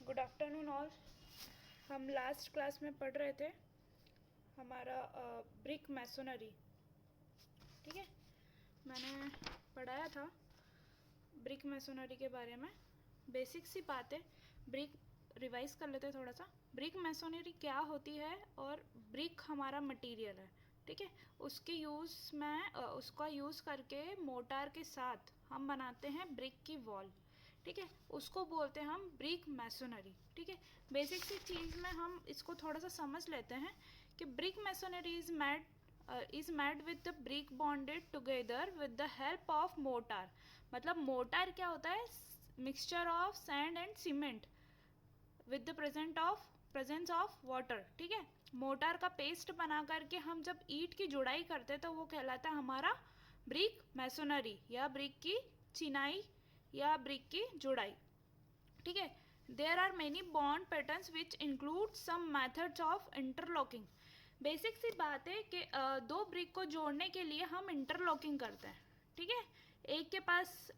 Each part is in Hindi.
Good afternoon all. हम लास्ट क्लास में पढ़ रहे थे हमारा ब्रिक मैसोनरी। ठीक है, मैंने पढ़ाया था ब्रिक मैसोनरी के बारे में। बेसिक सी बात है, ब्रिक रिवाइज कर लेते हैं थोड़ा सा। ब्रिक मैसोनरी क्या होती है और ब्रिक हमारा मटेरियल है। ठीक है, उसके यूज़ में उसका यूज़ करके मोटार के साथ हम बनाते हैं ब्रिक की वॉल। ठीक है, उसको बोलते हैं हम ब्रिक मैसोनरी। ठीक है, बेसिक सी चीज़ में हम इसको थोड़ा सा समझ लेते हैं कि brick masonry is made with the brick bonded together with the help of motor. मतलब मोटार क्या होता है? Mixture of sand and cement with the presence of water. ठीक है, मोटार का पेस्ट बना करके हम जब ईंट की जुड़ाई करते हैं तो वो कहलाता है हमारा ब्रिक मैसोनरी, या ब्रिक की चिनाई या ब्रिक की जुड़ाई। ठीक है, there are many bond patterns which include some methods of interlocking. Basic सी बात है कि दो ब्रिक को जोड़ने के लिए हम इंटरलॉकिंग करते हैं। ठीक है, एक के पास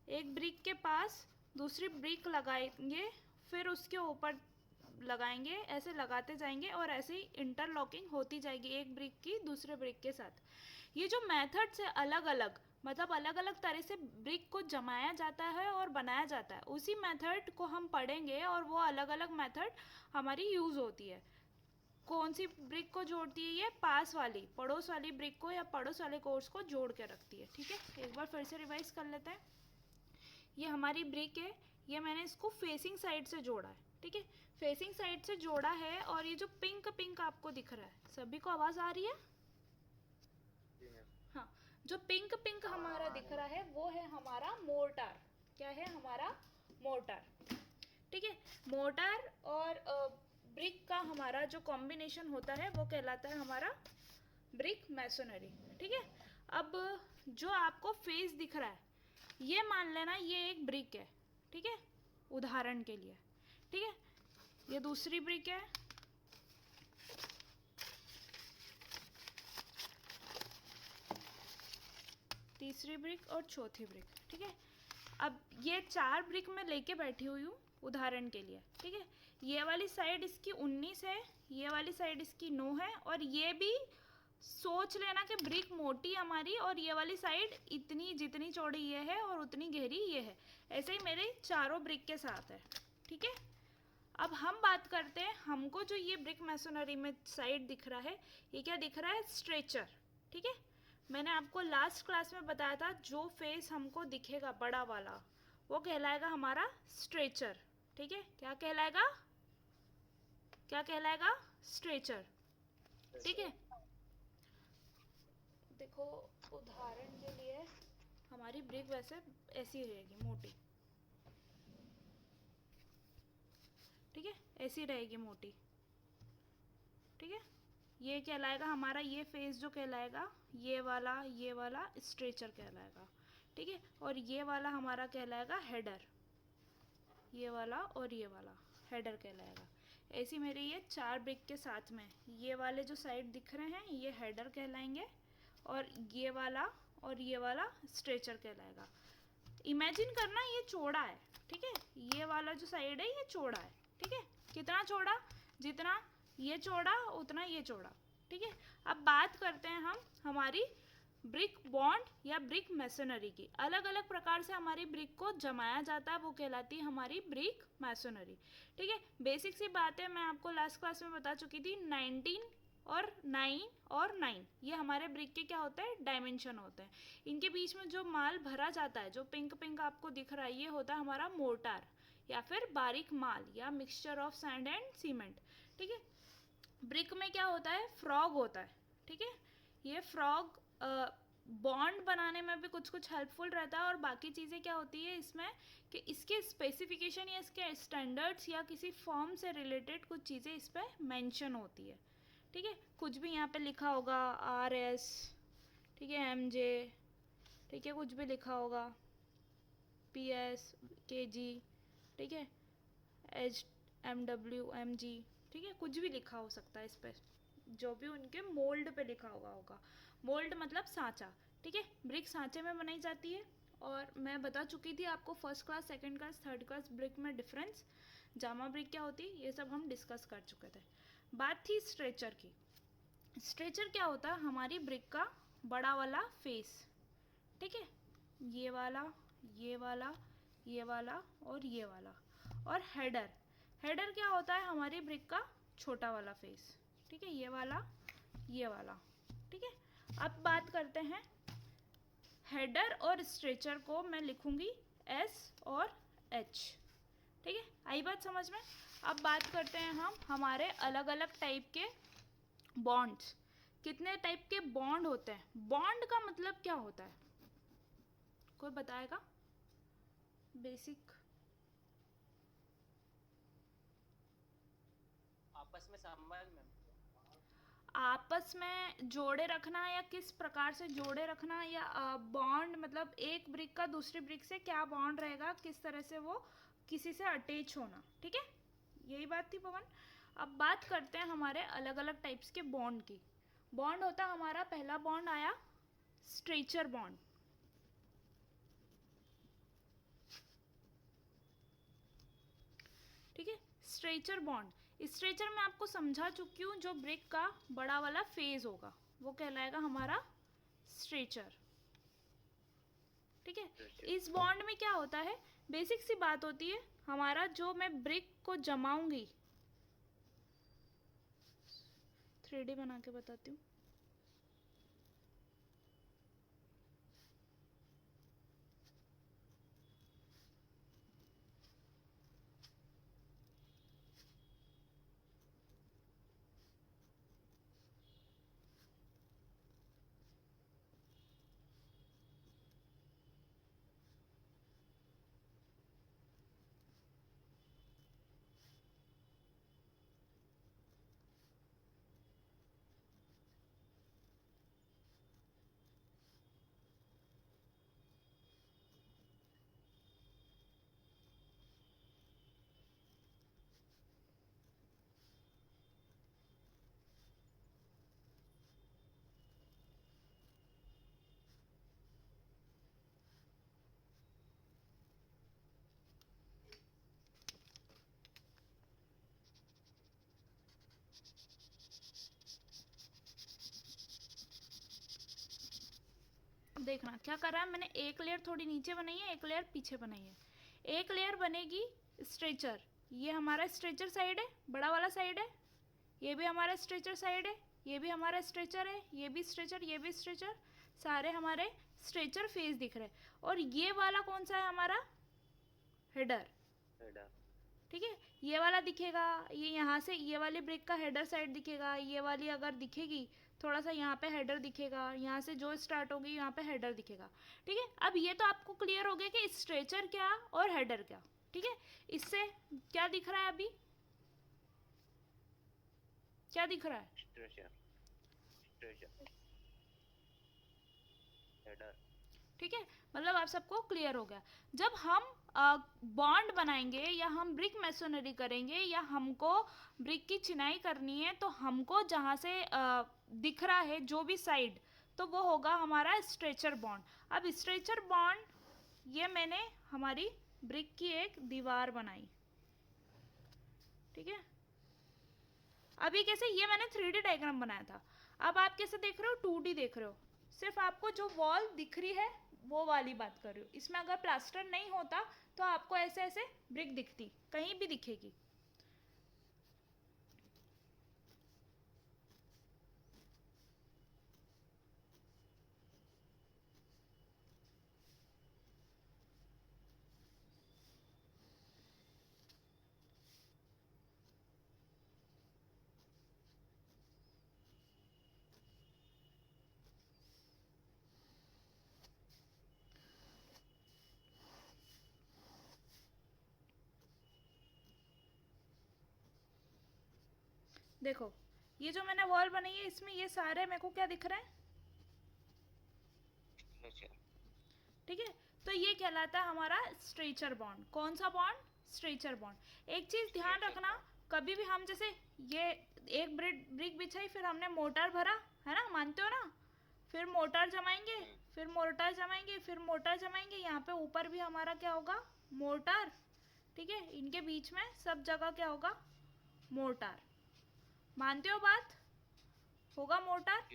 एक ब्रिक के पास दूसरी ब्रिक लगाएंगे, फिर उसके ऊपर लगाएंगे, ऐसे लगाते जाएंगे और ऐसे ही इंटरलॉकिंग होती जाएगी एक ब्रिक की दूसरे ब्रिक के साथ। ये जो मेथड्स है अलग अलग, मतलब अलग अलग तरह से ब्रिक को जमाया जाता है और बनाया जाता है, उसी मेथड को हम पढ़ेंगे और वो अलग अलग मेथड हमारी यूज़ होती है। कौन सी ब्रिक को जोड़ती है? ये पास वाली, पड़ोस वाली ब्रिक को या पड़ोस वाले कोर्स को जोड़ के रखती है। ठीक है, एक बार फिर से रिवाइज कर लेते हैं। ये हमारी ब्रिक है, ये मैंने इसको फेसिंग साइड से जोड़ा है। ठीक है, फेसिंग साइड से जोड़ा है। और ये जो पिंक पिंक आपको दिख रहा है, सभी को आवाज़ आ रही है? हाँ, जो पिंक पिंक हमारा दिख रहा है वो है हमारा मोर्टार। क्या है? हमारा मोर्टार। ठीक है, मोर्टार और ब्रिक का हमारा जो कॉम्बिनेशन होता है वो कहलाता है हमारा ब्रिक मैसोनरी। ठीक है, अब जो आपको फेस दिख रहा है ये मान लेना ये एक ब्रिक है। ठीक है, उदाहरण के लिए। ठीक है, ये दूसरी ब्रिक है, तीसरी ब्रिक और चौथी ब्रिक। ठीक है, अब ये चार ब्रिक मैं लेके बैठी हुई हूँ उदाहरण के लिए। ठीक है, ये वाली साइड इसकी 19 है, ये वाली साइड इसकी 9 है, और ये भी सोच लेना कि ब्रिक मोटी हमारी और ये वाली साइड इतनी, जितनी चौड़ी ये है और उतनी गहरी ये है। ऐसे ही मेरे चारों ब्रिक के साथ है। ठीक है, अब हम बात करते हैं, हमको जो ये ब्रिक मैसोनरी में साइड दिख रहा है ये क्या दिख रहा है? स्ट्रेचर। ठीक है, मैंने आपको लास्ट क्लास में बताया था जो फेस हमको दिखेगा बड़ा वाला वो कहलाएगा हमारा स्ट्रेचर। ठीक है, क्या कहलाएगा? क्या कहलाएगा? स्ट्रेचर। ठीक है, देखो उदाहरण के लिए हमारी ब्रिक वैसे ऐसी रहेगी मोटी। ठीक है, ऐसी रहेगी मोटी। ठीक है, ये कहलाएगा हमारा, ये फेस जो कहलाएगा ये वाला स्ट्रेचर कहलाएगा। ठीक है, और ये वाला हमारा कहलाएगा हेडर। ये वाला और ये वाला हेडर कहलाएगा। ऐसी मेरे ये चार ब्रिक के साथ में ये वाले जो साइड दिख रहे हैं ये हेडर कहलाएंगे, और ये वाला और ये वाला स्ट्रेचर कहलाएगा। इमेजिन करना ये चौड़ा है। ठीक है, ये वाला जो साइड है ये चौड़ा है। ठीक है, कितना चौड़ा? जितना ये चौड़ा उतना ये चौड़ा। ठीक है, अब बात करते हैं हम हमारी ब्रिक बॉन्ड या ब्रिक मैसोनरी की। अलग अलग प्रकार से हमारी ब्रिक को जमाया जाता है, वो कहलाती है हमारी ब्रिक मैसोनरी। ठीक है, बेसिक सी बात है, मैं आपको लास्ट क्लास में बता चुकी थी। 19 और 9 और 9 ये हमारे ब्रिक के क्या होते हैं? डायमेंशन होते हैं। इनके बीच में जो माल भरा जाता है, जो पिंक पिंक आपको दिख रहा है, ये होता है हमारा मोर्टार या फिर बारीक माल या mixture of sand and cement. ठीक है, ब्रिक में क्या होता है? फ्रॉग होता है। ठीक है, ये फ्रॉग बॉन्ड बनाने में भी कुछ कुछ हेल्पफुल रहता है, और बाकी चीज़ें क्या होती है इसमें कि इसके स्पेसिफिकेशन या इसके स्टैंडर्ड्स या किसी फॉर्म से रिलेटेड कुछ चीज़ें इस पर मैंशन होती है। ठीक है, कुछ भी यहाँ पे लिखा होगा RS, ठीक है, MJ, ठीक है, कुछ भी लिखा होगा PS, KG, ठीक है, HMW, MG, ठीक है, कुछ भी लिखा हो सकता है इस पर, जो भी उनके मोल्ड पे लिखा हुआ होगा। मोल्ड मतलब सांचा। ठीक है, ब्रिक सांचे में बनाई जाती है और मैं बता चुकी थी आपको first class, second class, third class brick में डिफरेंस, जामा ब्रिक क्या होती है, ये सब हम डिस्कस कर चुके थे। बात थी स्ट्रेचर की। स्ट्रेचर क्या होता है, हमारी ब्रिक का बड़ा वाला फेस, ठीक है, ये वाला, ये वाला, ये वाला और ये वाला। और हेडर, हेडर क्या होता है, हमारी ब्रिक का छोटा वाला फेस, ठीक है, ये वाला, ये वाला, ठीक है। अब बात करते हैं हेडर और स्ट्रेचर को मैं लिखूंगी एस और एच, ठीक है, आई बात समझ में। अब बात करते हैं हम हमारे अलग अलग टाइप के बॉन्ड्स। कितने टाइप के बॉन्ड होते हैं, बॉन्ड का मतलब क्या होता है, कोई बताएगा बेसिक? आपस में संबंध में। आपस में जोड़े रखना, या किस प्रकार से जोड़े रखना, या बॉन्ड मतलब एक ब्रिक का दूसरी ब्रिक से क्या बॉन्ड रहेगा, किस तरह से वो किसी से अटैच होना, ठीक है, यही बात थी पवन। अब बात करते हैं हमारे अलग अलग टाइप्स के बॉन्ड की। बॉन्ड होता हमारा, पहला बॉन्ड आया स्ट्रेचर बॉन्ड, ठीक है, स्ट्रेचर बॉन्ड। स्ट्रेचर में आपको समझा चुकी हूँ, जो ब्रिक का बड़ा वाला फेज होगा वो कहलाएगा हमारा स्ट्रेचर, ठीक है। इस बॉन्ड में क्या होता है, बेसिक सी बात होती है, हमारा जो मैं ब्रिक को जमाऊंगी, 3D बना के बताती हूँ। देखना क्या कर रहा है, मैंने एक लेयर थोड़ी नीचे बनाई है, एक लेयर पीछे बनाई है। एक लेयर बनेगी स्ट्रेचर, ये हमारा स्ट्रेचर साइड है, बड़ा वाला साइड है, ये भी हमारा स्ट्रेचर साइड है, ये भी हमारा स्ट्रेचर है, ये भी स्ट्रेचर, ये भी स्ट्रेचर, सारे हमारे स्ट्रेचर फेस दिख रहे हैं। और ये वाला कौन सा है हमारा, हेडर, ठीक है, ये वाला दिखेगा, ये यहाँ से ये वाली ब्रिक का हेडर साइड दिखेगा, ये वाली अगर दिखेगी थोड़ा सा यहाँ पे हेडर दिखेगा, यहाँ से जो स्टार्ट होगी यहाँ पे हेडर दिखेगा, ठीक है। अब ये तो आपको क्लियर हो गया कि स्ट्रेचर क्या और हेडर क्या, ठीक है। इससे क्या दिख रहा है अभी, क्या दिख रहा है, स्ट्रेचर, स्ट्रेचर, हेडर, ठीक है, मतलब आप सबको क्लियर हो गया। जब हम बॉन्ड बनाएंगे या हम ब्रिक मैसोनरी करेंगे या हमको ब्रिक की चिनाई करनी है, तो हमको जहाँ से दिख रहा है जो भी साइड, तो वो होगा हमारा स्ट्रेचर बॉन्ड। अब स्ट्रेचर बॉन्ड, ये मैंने हमारी ब्रिक की एक दीवार बनाई, ठीक है। अभी कैसे, ये मैंने 3D डायग्राम बनाया था, अब आप कैसे देख रहे हो, 2D देख रहे हो। सिर्फ आपको जो वॉल दिख रही है वो वाली बात कर रही हूँ। इसमें अगर प्लास्टर नहीं होता तो आपको ऐसे ऐसे ब्रिक दिखती, कहीं भी दिखेगी। देखो, ये जो मैंने वॉल बनाई है, इसमें ये सारे मेरे को क्या दिख रहे हैं, ठीक है। तो ये कहलाता है हमारा स्ट्रेचर बॉन्ड। कौन सा बॉन्ड, स्ट्रेचर बॉन्ड। एक चीज ध्यान रखना, कभी भी हम जैसे ये एक ब्रिक बिछाई, फिर हमने मोटर भरा, है ना, मानते हो ना, फिर मोर्टार जमाएंगे, फिर मोर्टार जमाएंगे, फिर मोर्टार जमाएंगे। यहाँ पे ऊपर भी हमारा क्या होगा, मोर्टार। ठीक है, इनके बीच में सब जगह क्या होगा, मोर्टार। मानते हो बात, होगा मोर्टार।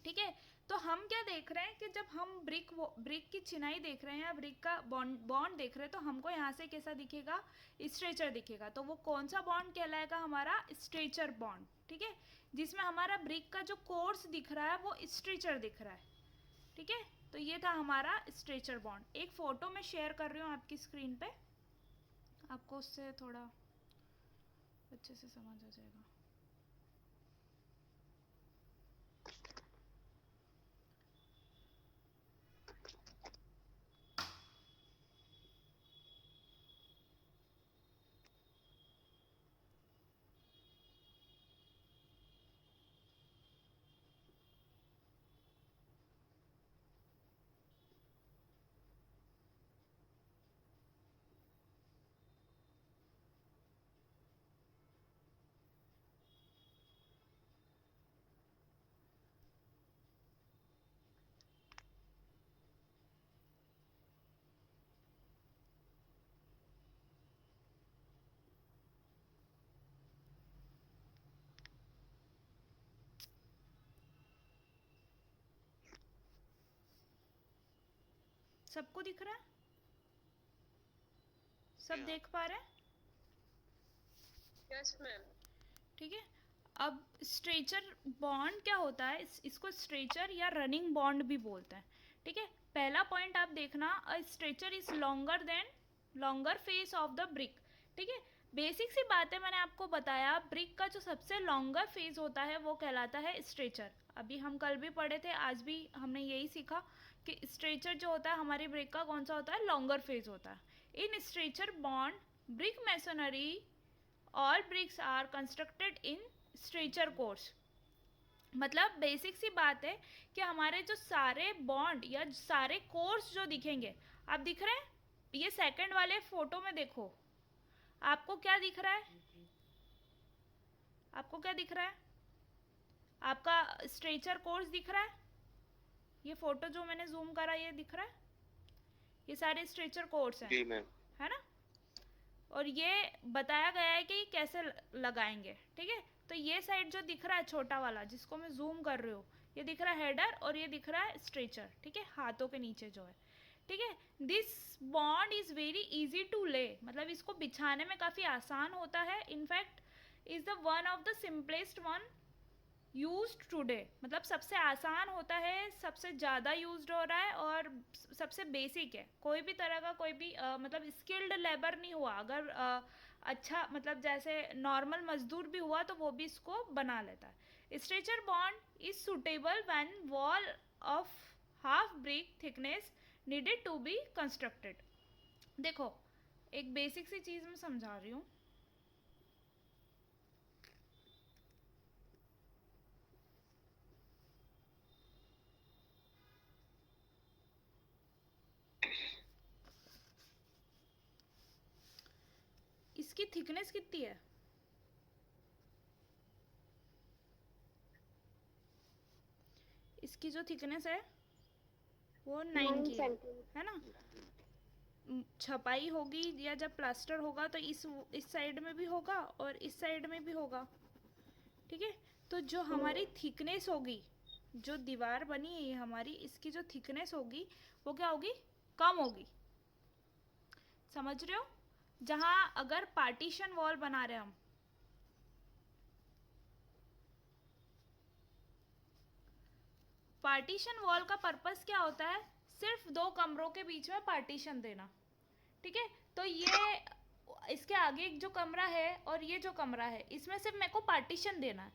ठीक है, तो हम क्या देख रहे हैं कि जब हम ब्रिक की चिनाई देख रहे हैं या ब्रिक का बॉन्ड देख रहे हैं, तो हमको यहाँ से कैसा दिखेगा, स्ट्रेचर दिखेगा। तो वो कौन सा बॉन्ड कहलाएगा, हमारा स्ट्रेचर बॉन्ड। ठीक है, जिसमें हमारा ब्रिक का जो कोर्स दिख रहा है वो स्ट्रेचर दिख रहा है। ठीक है, तो ये था हमारा स्ट्रेचर बॉन्ड। एक फोटो में शेयर कर रही हूँ आपकी स्क्रीन पे, आपको उससे थोड़ा अच्छे से समझ आ जाएगा। सबको दिख रहा है, सब देख पा रहे हैं? Yes ma'am. ठीक है, अब स्ट्रेचर बॉन्ड क्या होता है, इसको स्ट्रेचर या रनिंग बॉन्ड भी बोलते हैं। ठीक है, पहला पॉइंट आप देखना, अ stretcher is longer face of the brick. ठीक है, बेसिक सी बात है, मैंने आपको बताया ब्रिक का जो सबसे लॉन्गर फेज होता है वो कहलाता है स्ट्रेचर। अभी हम कल भी पढ़े थे, आज भी हमने यही सीखा कि स्ट्रेचर जो होता है हमारी ब्रिक का कौन सा होता है, लॉन्गर फेज होता है। In stretcher bond brick masonry all bricks are constructed in stretcher course. मतलब बेसिक सी बात है कि हमारे जो सारे बॉन्ड या सारे कोर्स जो दिखेंगे, आप दिख रहे हैं, ये सेकंड वाले फोटो में देखो, आपको क्या दिख रहा है, आपको क्या दिख रहा है, आपका स्ट्रेचर कोर्स दिख रहा है। ये फोटो जो मैंने जूम करा ये दिख रहा है, ये सारे स्ट्रेचर कोर्स हैं, है ना। और ये बताया गया है कि कैसे लगाएंगे। ठीक है, तो ये साइड जो दिख रहा है छोटा वाला जिसको मैं जूम कर रही हूँ, ये दिख रहा है हेडर और ये दिख रहा है स्ट्रेचर। ठीक है, हाथों के नीचे जो है। ठीक है, this bond is very easy to lay, मतलब इसको बिछाने में काफ़ी आसान होता है। In fact is the one of the simplest one used today, मतलब सबसे आसान होता है, सबसे ज़्यादा यूज्ड हो रहा है और सबसे बेसिक है। कोई भी तरह का कोई भी मतलब स्किल्ड लेबर नहीं हुआ, अगर अच्छा मतलब जैसे नॉर्मल मजदूर भी हुआ तो वो भी इसको बना लेता है। Stretcher bond is suitable when wall of half brick thickness needed to be constructed. देखो, एक बेसिक सी चीज़ मैं समझा रही हूँ। इसकी थिकनेस कितनी है, इसकी जो थिकनेस है वो 9 की है ना। छपाई होगी या जब प्लास्टर होगा तो इस साइड में भी होगा और इस साइड में भी होगा। ठीक है, तो जो हमारी थिकनेस होगी, जो दीवार बनी है हमारी, इसकी जो थिकनेस होगी वो क्या होगी, कम होगी। समझ रहे हो, जहाँ अगर पार्टीशन वॉल बना रहे हम, पार्टीशन वॉल का पर्पस क्या होता है, सिर्फ दो कमरों के बीच में पार्टीशन देना। ठीक है, तो ये इसके आगे एक जो कमरा है और ये जो कमरा है, इसमें सिर्फ मेरे को पार्टीशन देना है।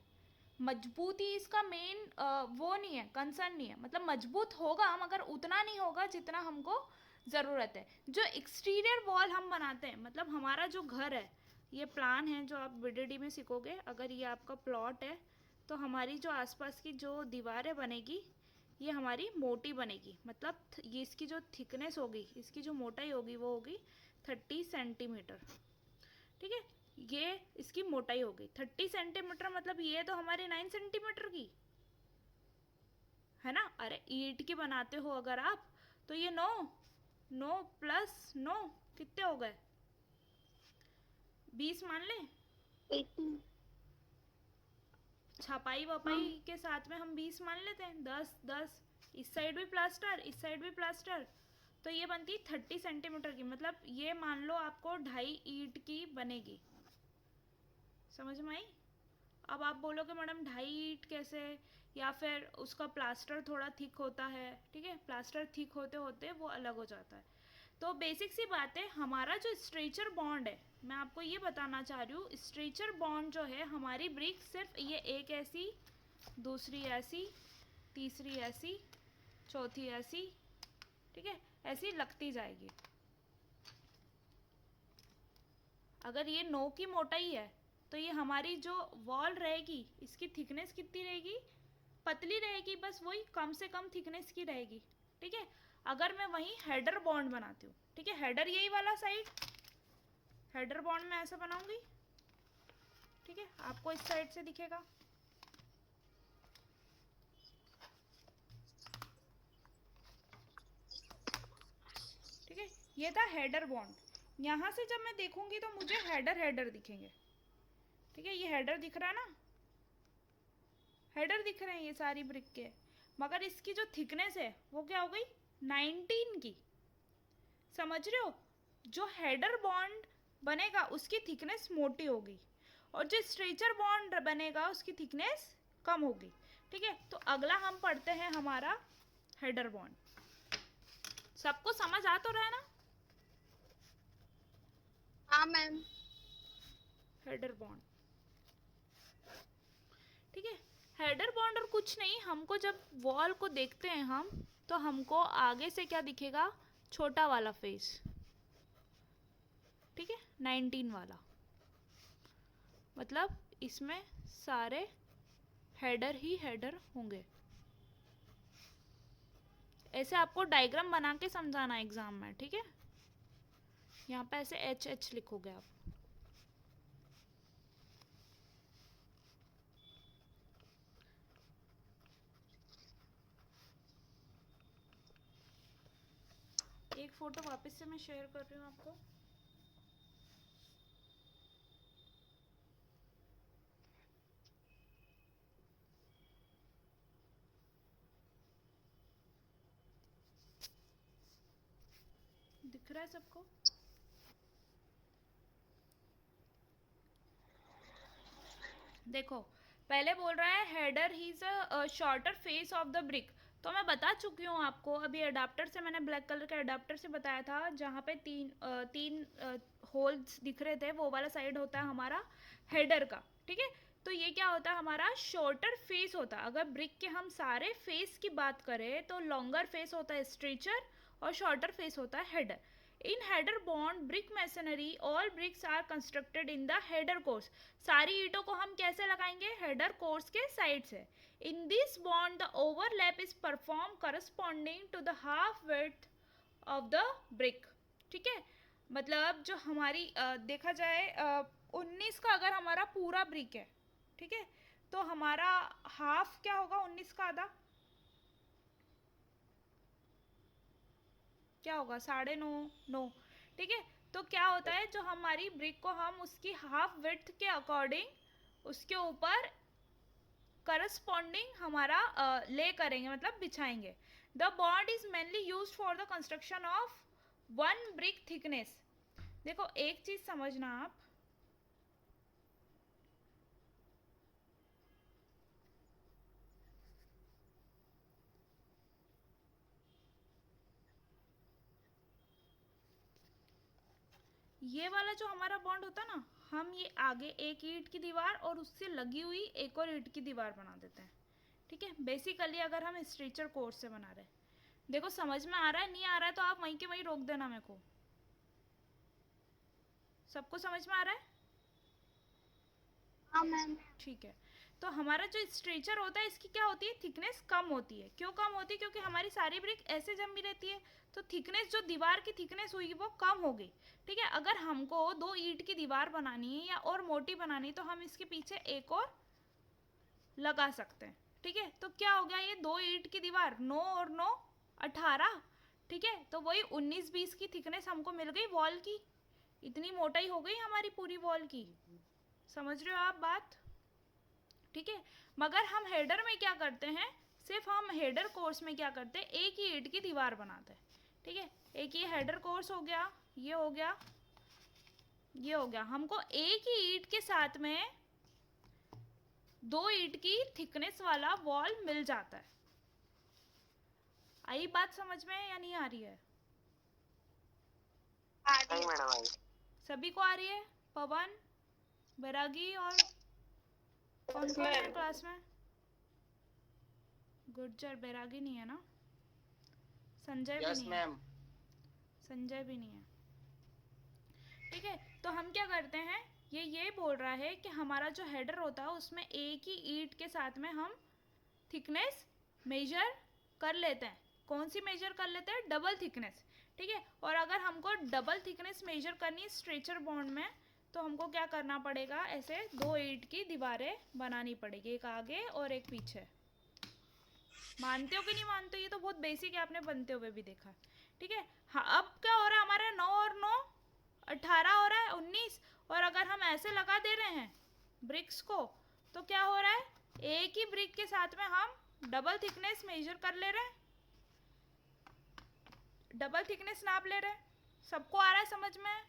मजबूती इसका मेन वो नहीं है, कंसर्न नहीं है। मतलब मजबूत होगा मगर उतना नहीं होगा जितना हमको ज़रूरत है। जो एक्सटीरियर वॉल हम बनाते हैं, मतलब हमारा जो घर है, ये प्लान है जो आप बीडीडी में सीखोगे। अगर ये आपका प्लॉट है तो हमारी जो आसपास की जो दीवारें बनेगी ये हमारी मोटी बनेगी। मतलब ये इसकी जो थिकनेस होगी, इसकी जो मोटाई होगी वो होगी 30 सेंटीमीटर। ठीक है, ये इसकी मोटाई होगी 30 सेंटीमीटर, मतलब ये तो हमारी 9 सेंटीमीटर की है ना। अरे ईंट की बनाते हो अगर आप, तो ये 9 9 प्लस 9 कितने हो गए? 20 मान ले। 18। छपाई वपाई के साथ में हम 20 मान लेते हैं। 10 10, इस साइड भी प्लास्टर, इस साइड भी प्लास्टर, तो ये बनती 30 सेंटीमीटर की। मतलब ये मान लो आपको 2.5 ईंट की बनेगी। समझ में आई? अब आप बोलोगे मैडम 2.5 ईंट कैसे, या फिर उसका प्लास्टर थोड़ा थिक होता है। ठीक है, प्लास्टर थिक होते होते वो अलग हो जाता है। तो बेसिक सी बात है, हमारा जो स्ट्रेचर बॉन्ड है, मैं आपको ये बताना चाह रही हूँ, स्ट्रेचर बॉन्ड जो है हमारी ब्रिक सिर्फ ये एक ऐसी, दूसरी ऐसी, तीसरी ऐसी, चौथी ऐसी, ठीक है, ऐसी लगती जाएगी। अगर ये 9 की मोटाई है तो ये हमारी जो वॉल रहेगी इसकी थिकनेस कितनी रहेगी? पतली रहेगी, बस वही कम से कम थिकनेस की रहेगी। ठीक है, अगर मैं वहीं हेडर बॉन्ड बनाती हूँ, ठीक है, हेडर यही वाला साइड, हेडर बॉन्ड में ऐसा बनाऊंगी। ठीक है, आपको इस साइड से दिखेगा। ठीक है, ये था हेडर बॉन्ड। यहाँ से जब मैं देखूंगी तो मुझे हेडर हेडर दिखेंगे। ठीक है, ये हेडर दिख रहा है ना, हेडर दिख रहे हैं ये सारी ब्रिक के, मगर इसकी जो थिकनेस है वो क्या हो गई? 19 की। समझ रहे हो? जो हेडर बॉन्ड बनेगा उसकी थिकनेस मोटी होगी, और जो स्ट्रेचर बॉन्ड बनेगा उसकी थिकनेस कम होगी। ठीक है, तो अगला हम पढ़ते हैं हमारा हेडर बॉन्ड। सबको समझ आ तो रहा है ना? हाँ मैम। हेडर बॉन्ड, ठीक है, हेडर बॉन्ड और कुछ नहीं, हमको जब वॉल को देखते हैं हम, तो हमको आगे से क्या दिखेगा? छोटा वाला फेस। ठीक है, 19 वाला, मतलब इसमें सारे हेडर ही हेडर होंगे। ऐसे आपको डायग्राम बना के समझाना है एग्जाम में। ठीक है, यहाँ पे ऐसे एच एच लिखोगे आप। एक फोटो वापस से मैं शेयर कर रही हूँ आपको। दिख रहा है सबको? देखो, पहले बोल रहा है header he is a shorter face of the brick. तो मैं बता चुकी हूँ आपको अभी, अडाप्टर से मैंने ब्लैक कलर के अडाप्टर से बताया था, जहाँ पे तीन होल्स दिख रहे थे, वो वाला साइड होता है हमारा हेडर का। ठीक है, तो ये क्या होता है? हमारा शॉर्टर फेस होता है। अगर ब्रिक के हम सारे फेस की बात करें तो लॉन्गर फेस होता है स्ट्रेचर, और शॉर्टर फेस होता है header. In header bond brick masonry all bricks are constructed in the header course. सारी ईंटों को हम कैसे लगाएंगे? हेडर कोर्स के साइड से। In this bond the overlap is perform corresponding to the half width of the brick. ठीक है, मतलब जो हमारी देखा जाए 19 का अगर हमारा पूरा ब्रिक है, ठीक है, तो हमारा हाफ क्या होगा? 19 का आधा क्या होगा? 9.5 ठीक है, तो क्या होता है, जो हमारी ब्रिक को हम उसकी हाफ विड्थ के अकॉर्डिंग उसके ऊपर करस्पॉन्डिंग हमारा ले करेंगे, मतलब बिछाएंगे। The bond is mainly used for the construction of 1 brick thickness. देखो एक चीज समझना आप, ये वाला जो हमारा बॉन्ड होता है ना, हम ये आगे एक ईंट की दीवार और उससे लगी हुई एक और ईंट की दीवार बना देते हैं। ठीक है, बेसिकली अगर हम स्ट्रेचर कोर्स से बना रहे हैं। देखो समझ में आ रहा है? नहीं आ रहा है तो आप वहीं के वहीं रोक देना मेरे को। सबको समझ में आ रहा है? हाँ मैम। ठीक है, तो हमारा जो स्ट्रेचर होता है इसकी क्या होती है? थिकनेस कम होती है। क्यों कम होती है? क्योंकि हमारी सारी ब्रिक ऐसे जमी रहती है, तो थिकनेस, जो दीवार की थिकनेस हुई वो कम हो गई। ठीक है, अगर हमको 2 ईंट की दीवार बनानी है या और मोटी बनानी है तो हम इसके पीछे एक और लगा सकते हैं। ठीक है, तो क्या हो गया, ये 2 ईंट की दीवार, 9 और 9 18, ठीक है, तो वही 19-20 की थिकनेस हमको मिल गई वॉल की, इतनी मोटाई हो गई हमारी पूरी वॉल की। समझ रहे हो आप बात? ठीक है, मगर हम हेडर में क्या करते हैं, सिर्फ हम हेडर कोर्स में क्या करते हैं, एक ही ईंट की दीवार बनाते हैं। ठीक है, एक ये हेडर कोर्स हो गया, ये हो गया, ये हो गया, हमको एक ही ईंट के साथ में 2 ईंट की थिकनेस वाला वॉल मिल जाता है। आई बात समझ में या नहीं आ रही है? नहीं मैडम आई। सभी को आ रही है? पवन, बैरागी और कौन कौन है क्लास में? गुर्जर, बैरागी नहीं है ना? संजय भी यस नहीं है? मैम। संजय भी नहीं है। ठीक है, तो हम क्या करते हैं, ये बोल रहा है कि हमारा जो हेडर होता है उसमें एक ही ईंट के साथ में हम थिकनेस मेजर कर लेते हैं। कौन सी मेजर कर लेते हैं? Double thickness. ठीक है, और अगर हमको डबल थिकनेस मेजर करनी है स्ट्रेचर बॉन्ड में, तो हमको क्या करना पड़ेगा, ऐसे 2 ईंट की दीवारें बनानी पड़ेगी, एक आगे और एक पीछे। मानते हो कि नहीं मानते हो? ये तो बहुत बेसिक है, आपने बनते हुए भी देखा। ठीक है, हाँ, अब क्या हो रहा है हमारे 9 और 9 18 हो रहा है, 19, और अगर हम ऐसे लगा दे रहे हैं ब्रिक्स को, तो क्या हो रहा है, एक ही ब्रिक के साथ में हम डबल थिकनेस मेजर कर ले रहे हैं, डबल थिकनेस नाप ले रहे हैं। सबको आ रहा है समझ में?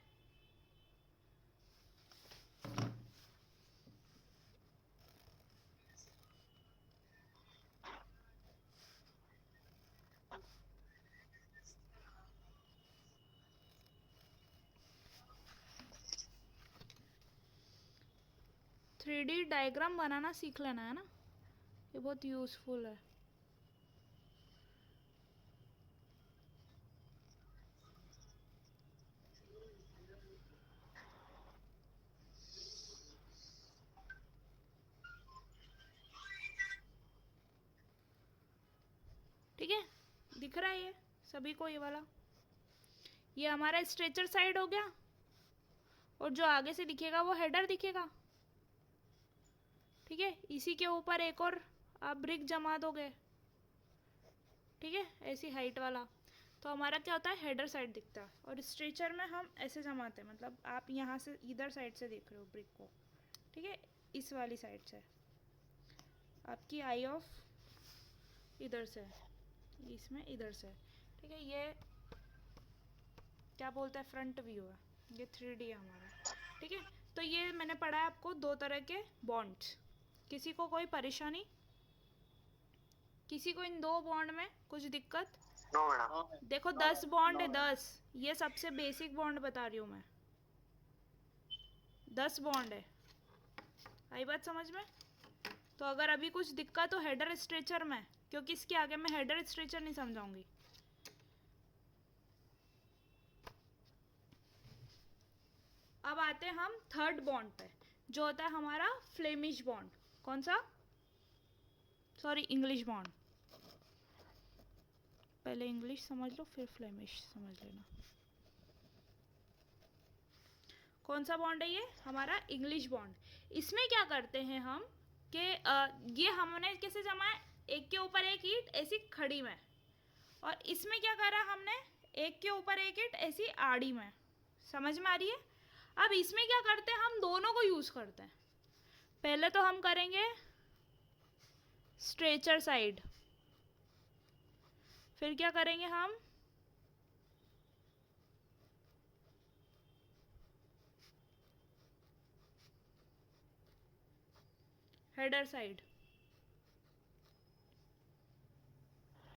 थ्री डी डायग्राम बनाना सीख लेना है ना, ये बहुत यूजफुल है। ठीक है, दिख रहा है ये सभी को, ये वाला, ये हमारा स्ट्रेचर साइड हो गया, और जो आगे से दिखेगा वो हेडर दिखेगा। ठीक है, इसी के ऊपर एक और आप ब्रिक जमा दोगे, ठीक है, ऐसी हाइट वाला, तो हमारा क्या होता है, हेडर साइड दिखता है। और स्ट्रेचर में हम ऐसे जमाते हैं, मतलब आप यहाँ से इधर साइड से देख रहे हो ब्रिक को, ठीक है, इस वाली साइड से आपकी आई ऑफ इधर से, इसमें इधर से, ठीक है, ये क्या बोलते हैं, फ्रंट व्यू है, ये 3D है हमारा। ठीक है, तो ये मैंने पढ़ा है आपको 2 तरह के बॉन्ड्स। किसी को कोई परेशानी, किसी को इन 2 बॉन्ड में कुछ दिक्कत? No madam. देखो 10 बॉन्ड है, 10, ये सबसे बेसिक बॉन्ड बता रही हूँ मैं, 10 बॉन्ड है। आई बात समझ में? तो अगर अभी कुछ दिक्कत हो हेडर स्ट्रेचर में, क्योंकि इसके आगे मैं हेडर स्ट्रेचर नहीं समझाऊंगी। अब आते हैं हम थर्ड बॉन्ड पे, जो होता है हमारा फ्लेमिश बॉन्ड। कौन सा? Sorry, English bond. पहले इंग्लिश समझ लो फिर फ्लेमिश समझ लेना। कौन सा बॉन्ड है ये? हमारा इंग्लिश बॉन्ड। इसमें क्या करते हैं हम कि ये हमने कैसे जमा है, एक के ऊपर एक ईंट ऐसी खड़ी में, और इसमें क्या करा हमने, एक के ऊपर एक ईंट ऐसी आड़ी में। समझ में आ रही है? अब इसमें क्या करते हैं, हम दोनों को यूज करते हैं। पहले तो हम करेंगे स्ट्रेचर साइड, फिर क्या करेंगे हम, हेडर साइड।